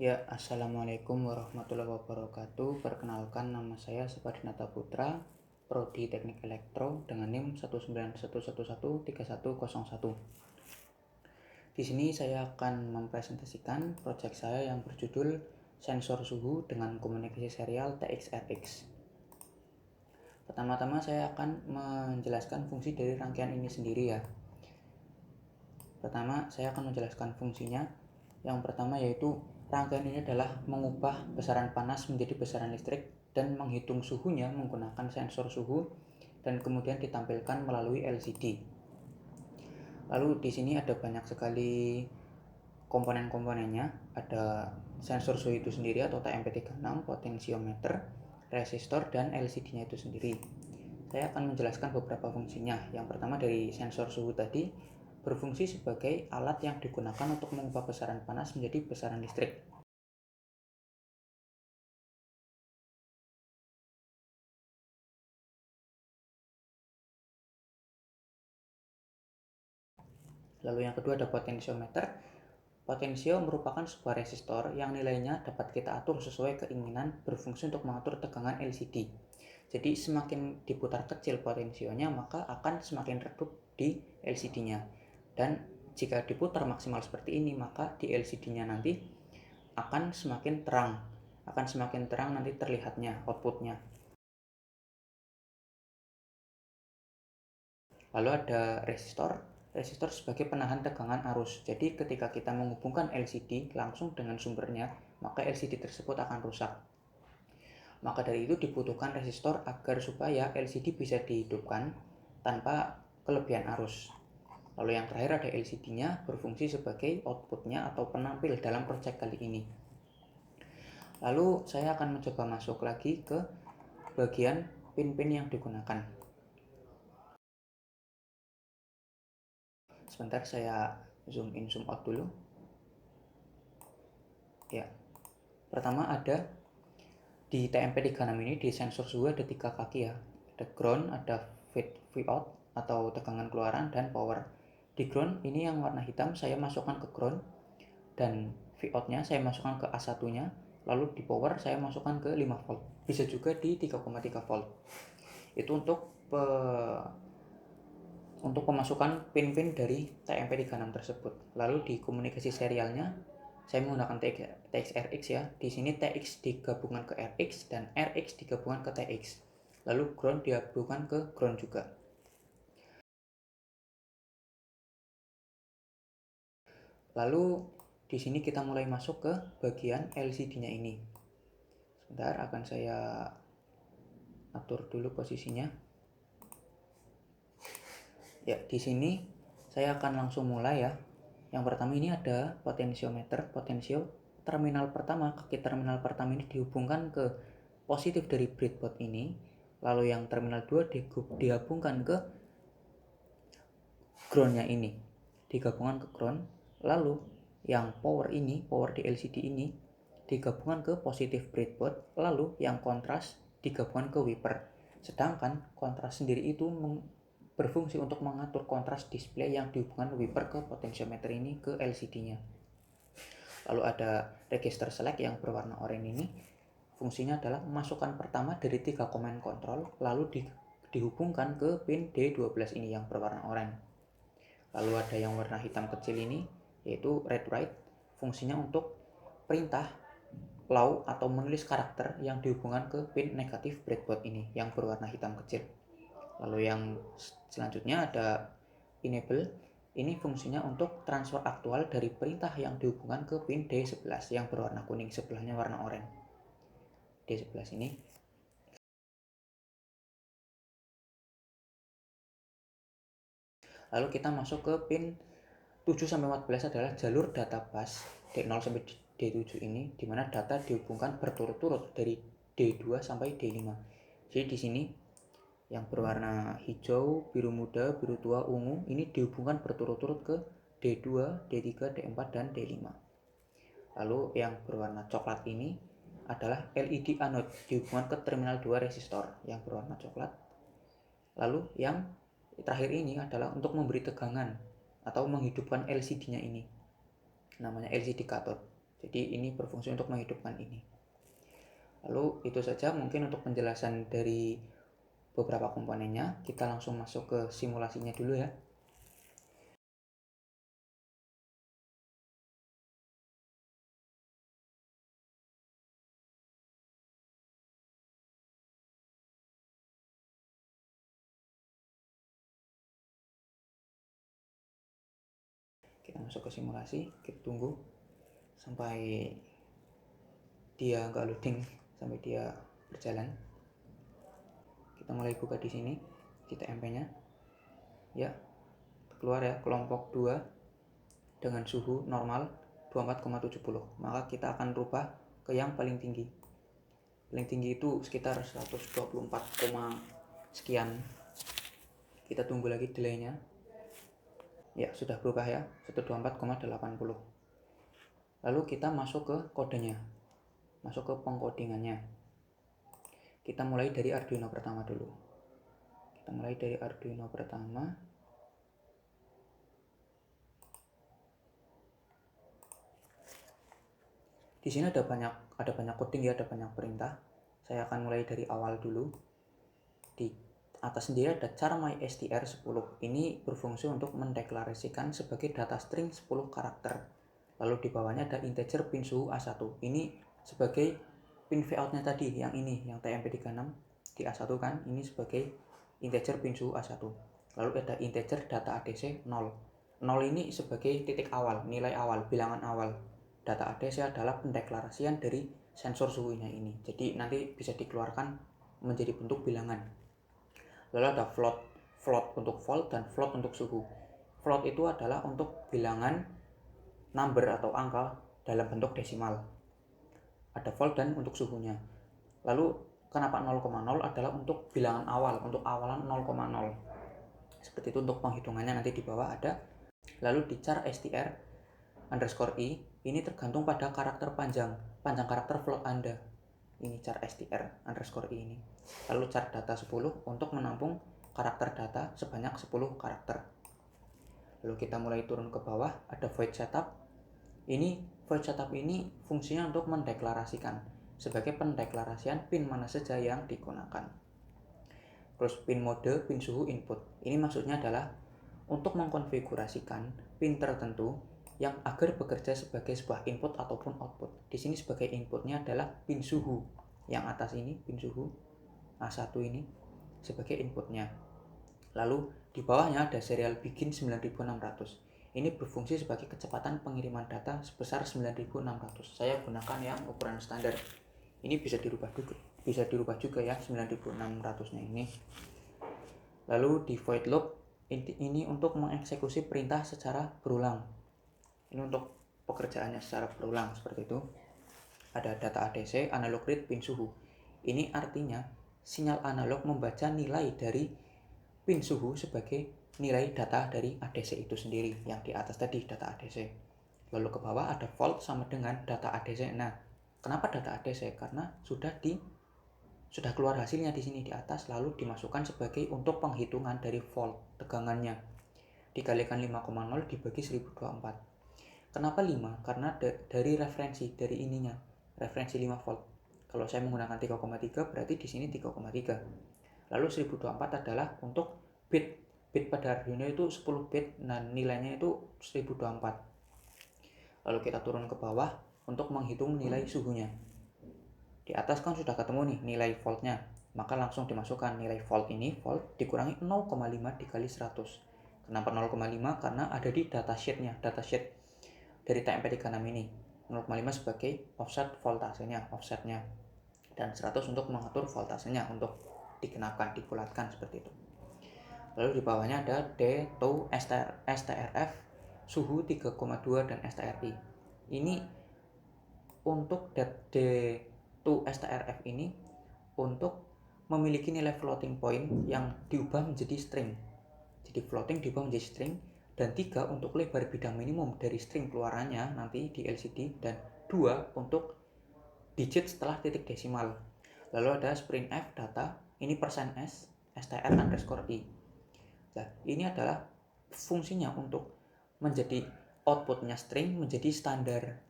Ya, Assalamualaikum warahmatullahi wabarakatuh. Perkenalkan, nama saya Supadinata Putra, Prodi Teknik Elektro dengan NIM 19111313101. Di sini saya akan mempresentasikan proyek saya yang berjudul Sensor Suhu dengan Komunikasi Serial TXRX. Pertama-tama saya akan menjelaskan fungsi dari rangkaian ini sendiri ya. Pertama, saya akan menjelaskan fungsinya. Yang pertama yaitu rangkaian ini adalah mengubah besaran panas menjadi besaran listrik dan menghitung suhunya menggunakan sensor suhu dan kemudian ditampilkan melalui LCD. Lalu di sini ada banyak sekali komponen-komponennya. Ada sensor suhu itu sendiri atau TMP36, potensiometer, resistor, dan LCD-nya itu sendiri. Saya akan menjelaskan beberapa fungsinya. Yang pertama dari sensor suhu tadi berfungsi sebagai alat yang digunakan untuk mengubah besaran panas menjadi besaran listrik. Lalu yang kedua ada potensiometer. Potensio merupakan sebuah resistor yang nilainya dapat kita atur sesuai keinginan, berfungsi untuk mengatur tegangan LCD. Jadi semakin diputar kecil potensionya, maka akan semakin redup di LCD-nya. Dan jika diputar maksimal seperti ini, maka di LCD-nya nanti akan semakin terang nanti terlihatnya outputnya. Lalu ada resistor. Resistor sebagai penahan tegangan arus. Jadi ketika kita menghubungkan LCD langsung dengan sumbernya, maka LCD tersebut akan rusak. Maka dari itu dibutuhkan resistor agar supaya LCD bisa dihidupkan tanpa kelebihan arus. Lalu yang terakhir ada LCD-nya, berfungsi sebagai outputnya atau penampil dalam proyek kali ini. Lalu saya akan mencoba masuk lagi ke bagian pin-pin yang digunakan. Sebentar saya zoom in zoom out dulu. Ya. Pertama ada di TMP36 ini di sensor suhu ada 3 kaki ya. Ada ground, ada feed out atau tegangan keluaran, dan power. Di ground ini yang warna hitam saya masukkan ke ground, dan feed out-nya saya masukkan ke A1-nya, lalu di power saya masukkan ke 5 volt. Bisa juga di 3,3 volt. Itu untuk pemasukan pin-pin dari TMP36 tersebut. Lalu di komunikasi serialnya saya menggunakan TXRX ya. Di sini TX digabungkan ke RX dan RX digabungkan ke TX. Lalu ground digabungkan ke ground juga. Lalu di sini kita mulai masuk ke bagian LCD-nya ini. Sebentar akan saya atur dulu posisinya. Ya, di sini saya akan langsung mulai ya. Yang pertama ini ada potensiometer. Terminal pertama, kaki terminal pertama ini dihubungkan ke positif dari breadboard ini. Lalu yang terminal 2 digabungkan ke groundnya ini. Digabungkan ke ground. Lalu yang power di LCD ini digabungkan ke positif breadboard. Lalu yang kontras digabungkan ke wiper. Sedangkan kontras sendiri itu berfungsi untuk mengatur kontras display yang dihubungkan wiper ke potensiometer ini ke LCD-nya. Lalu ada register select yang berwarna oranye ini. Fungsinya adalah memasukkan pertama dari 3 command control lalu dihubungkan ke pin D12 ini yang berwarna oranye. Lalu ada yang warna hitam kecil ini yaitu read write. Fungsinya untuk perintah low atau menulis karakter yang dihubungkan ke pin negatif breadboard ini yang berwarna hitam kecil. Lalu yang selanjutnya ada enable. Ini fungsinya untuk transfer aktual dari perintah yang dihubungkan ke pin D11 yang berwarna kuning, sebelahnya warna oranye. D11 ini. Lalu kita masuk ke pin 7-14 adalah jalur data bus D0 sampai D7 ini, di mana data dihubungkan berturut-turut dari D2 sampai D5. Jadi di sini yang berwarna hijau, biru muda, biru tua, ungu ini dihubungkan berturut-turut ke D2, D3, D4, dan D5. Lalu yang berwarna coklat ini adalah LED anode dihubungkan ke terminal 2 resistor yang berwarna coklat. Lalu yang terakhir ini adalah untuk memberi tegangan atau menghidupkan LCD-nya ini. Namanya LCD cathode. Jadi ini berfungsi untuk menghidupkan ini. Lalu itu saja mungkin untuk penjelasan dari beberapa komponennya. Kita langsung masuk ke simulasinya dulu ya. Kita masuk ke simulasi, kita tunggu sampai dia nggak loading, sampai dia berjalan. Kita mulai buka di sini di TMP-nya. Ya, keluar ya kelompok 2 dengan suhu normal 24,70. Maka kita akan rubah ke yang paling tinggi. Paling tinggi itu sekitar 124, sekian. Kita tunggu lagi delay-nya. Ya, sudah berubah ya, 124,80. Lalu kita masuk ke kodenya, masuk ke pengkodingannya. Kita mulai dari Arduino pertama dulu. Kita mulai dari Arduino pertama. Di sini ada banyak coding ya, ada banyak perintah. Saya akan mulai dari awal dulu. Di atas sendiri ada char mystr10. Ini berfungsi untuk mendeklarasikan sebagai data string 10 karakter. Lalu di bawahnya ada integer pin suhu A1. Ini sebagai pin vout-nya tadi, yang ini, yang TMP36 di A1 kan, ini sebagai integer pin suhu A1. Lalu ada integer data ADC 0. 0 ini sebagai titik awal, nilai awal, bilangan awal. Data ADC adalah pendeklarasian dari sensor suhunya ini. Jadi nanti bisa dikeluarkan menjadi bentuk bilangan. Lalu ada float untuk volt dan float untuk suhu. Float itu adalah untuk bilangan number atau angka dalam bentuk desimal. Ada volt dan untuk suhunya. Lalu kenapa 0,0 adalah untuk bilangan awal, untuk awalan 0,0. Seperti itu untuk penghitungannya nanti di bawah ada. Lalu di char str_i ini tergantung pada karakter panjang karakter float Anda. Ini char str_i ini. Lalu char data 10 untuk menampung karakter data sebanyak 10 karakter. Lalu kita mulai turun ke bawah, ada void setup. Void setup ini fungsinya untuk mendeklarasikan sebagai pendeklarasian pin mana saja yang digunakan. Terus pin mode, pin suhu input. Ini maksudnya adalah untuk mengkonfigurasikan pin tertentu yang agar bekerja sebagai sebuah input ataupun output. Di sini sebagai inputnya adalah pin suhu. Yang atas ini pin suhu A1 ini sebagai inputnya. Lalu di bawahnya ada serial begin 9600. Ini berfungsi sebagai kecepatan pengiriman data sebesar 9600. Saya gunakan yang ukuran standar. Ini bisa dirubah juga ya 9600-nya ini. Lalu di void loop ini untuk mengeksekusi perintah secara berulang. Ini untuk pekerjaannya secara berulang seperti itu. Ada data ADC, analog read, pin suhu. Ini artinya sinyal analog membaca nilai dari pin suhu sebagai nilai data dari ADC itu sendiri. Yang di atas tadi data ADC. Lalu ke bawah ada volt sama dengan data ADC. Nah, kenapa data ADC? Karena sudah keluar hasilnya di sini di atas, lalu dimasukkan sebagai untuk penghitungan dari volt tegangannya. Dikalikan 5,0 dibagi 1024. Kenapa 5? Karena dari referensi dari ininya, referensi 5 volt. Kalau saya menggunakan 3,3 berarti di sini 3,3. Lalu 1024 adalah untuk bit pada Arduino itu 10 bit, dan nilainya itu 1024. Lalu kita turun ke bawah untuk menghitung nilai suhunya. Di atas kan sudah ketemu nih nilai voltnya, maka langsung dimasukkan nilai volt ini, volt dikurangi 0,5 dikali 100. Kenapa 0,5? Karena ada di datasheet dari TMP36 ini. 0,5 sebagai offsetnya, dan 100 untuk mengatur voltasenya, untuk dikenakan, dibulatkan seperti itu. Lalu di bawahnya ada D2 STRF suhu 3,2 dan STRI. Ini untuk D2 STRF ini untuk memiliki nilai floating point yang diubah menjadi string. Jadi floating diubah menjadi string, dan 3 untuk lebar bidang minimum dari string keluarannya nanti di LCD, dan 2 untuk digit setelah titik desimal. Lalu ada sprintf data, ini %s str_i. Nah, ini adalah fungsinya untuk menjadi outputnya string menjadi standar.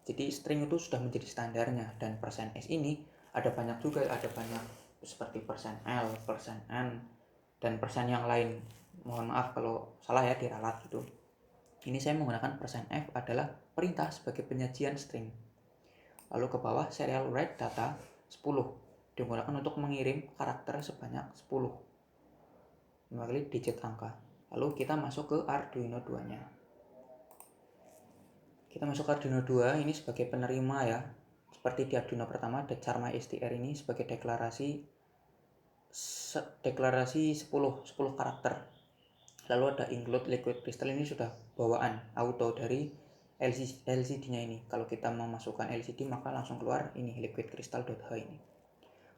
Jadi string itu sudah menjadi standarnya, dan persen %s ini ada banyak juga, ada banyak seperti persen %L, persen %N, dan persen yang lain. Mohon maaf kalau salah ya diralat gitu. Ini saya menggunakan persen %F adalah perintah sebagai penyajian string. Lalu ke bawah serial write data 10 digunakan untuk mengirim karakter sebanyak 10 mewakili digit angka. Lalu kita masuk ke Arduino 2 nya. Kita masuk ke Arduino 2 ini sebagai penerima ya. Seperti di Arduino pertama ada char mystr ini sebagai deklarasi 10 karakter. Lalu ada include liquid crystal, ini sudah bawaan auto dari LCD-nya ini. Kalau kita memasukkan LCD maka langsung keluar ini liquid crystal.h ini.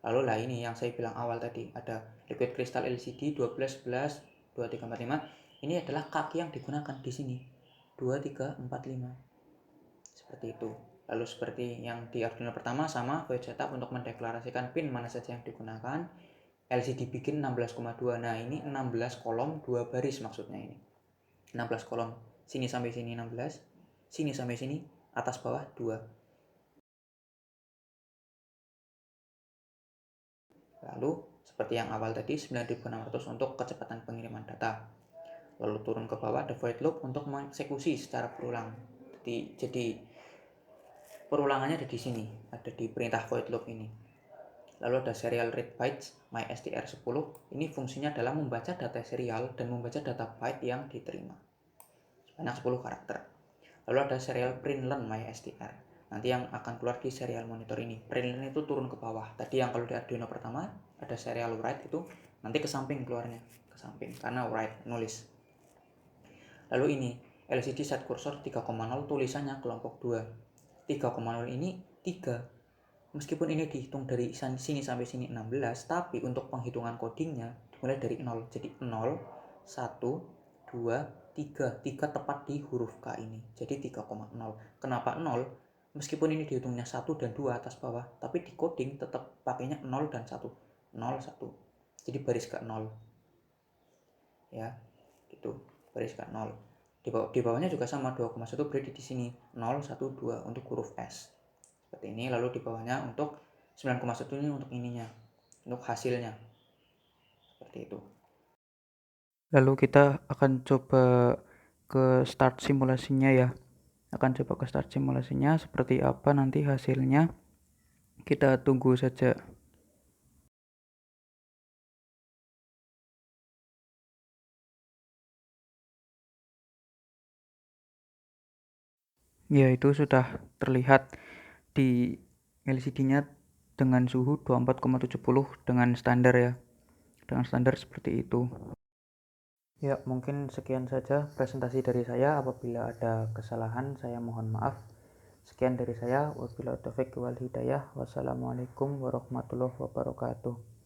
Lalu lah ini yang saya bilang awal tadi, ada liquid crystal LCD 12, 11, 2, 3, 4, 5. Ini adalah kaki yang digunakan di sini. 2, 3, 4, 5. Seperti itu. Lalu seperti yang di Arduino pertama sama void setup untuk mendeklarasikan pin mana saja yang digunakan. LCD bikin 16,2. Nah, ini 16 kolom 2 baris maksudnya ini. 16 kolom. Sini sampai sini 16, sini sampai sini atas bawah 2. Lalu seperti yang awal tadi 9600 untuk kecepatan pengiriman data. Lalu turun ke bawah ada void loop untuk mengeksekusi secara berulang. Jadi perulangannya ada di sini, ada di perintah void loop ini. Lalu ada serial read bytes mystr10. Ini fungsinya adalah membaca data serial dan membaca data byte yang diterima. Sebanyak 10 karakter. Lalu ada serial print learn mystr. Nanti yang akan keluar di serial monitor ini. Print learn itu turun ke bawah. Tadi yang kalau di Arduino pertama ada serial write itu nanti ke samping keluarnya, ke samping karena write nulis. Lalu ini LCD set cursor 3,0 tulisannya kelompok 2. 3,0 ini 3. Meskipun ini dihitung dari sini sampai sini 16, tapi untuk penghitungan codingnya dimulai dari 0. Jadi 0, 1, 2, 3. 3 tepat di huruf K ini. Jadi 3,0. Kenapa 0? Meskipun ini dihitungnya 1 dan 2 atas bawah, tapi di coding tetap pakainya 0 dan 1. 0, 1. Jadi baris ke 0. Ya, gitu. Baris ke 0. Di bawahnya juga sama 2,1 berarti di sini 0, 1, 2 untuk huruf S. Seperti ini. Lalu di bawahnya untuk 9,1 ini untuk ininya, untuk hasilnya. Seperti itu. Lalu kita akan coba ke start simulasinya ya. Akan coba ke start simulasinya seperti apa nanti hasilnya. Kita tunggu saja. Ya, itu sudah terlihat di LCD-nya dengan suhu 24,70 dengan standar ya. Dengan standar seperti itu. Ya, mungkin sekian saja presentasi dari saya. Apabila ada kesalahan, saya mohon maaf. Sekian dari saya. Wabillahi taufiq wal hidayah. Wassalamualaikum warahmatullahi wabarakatuh.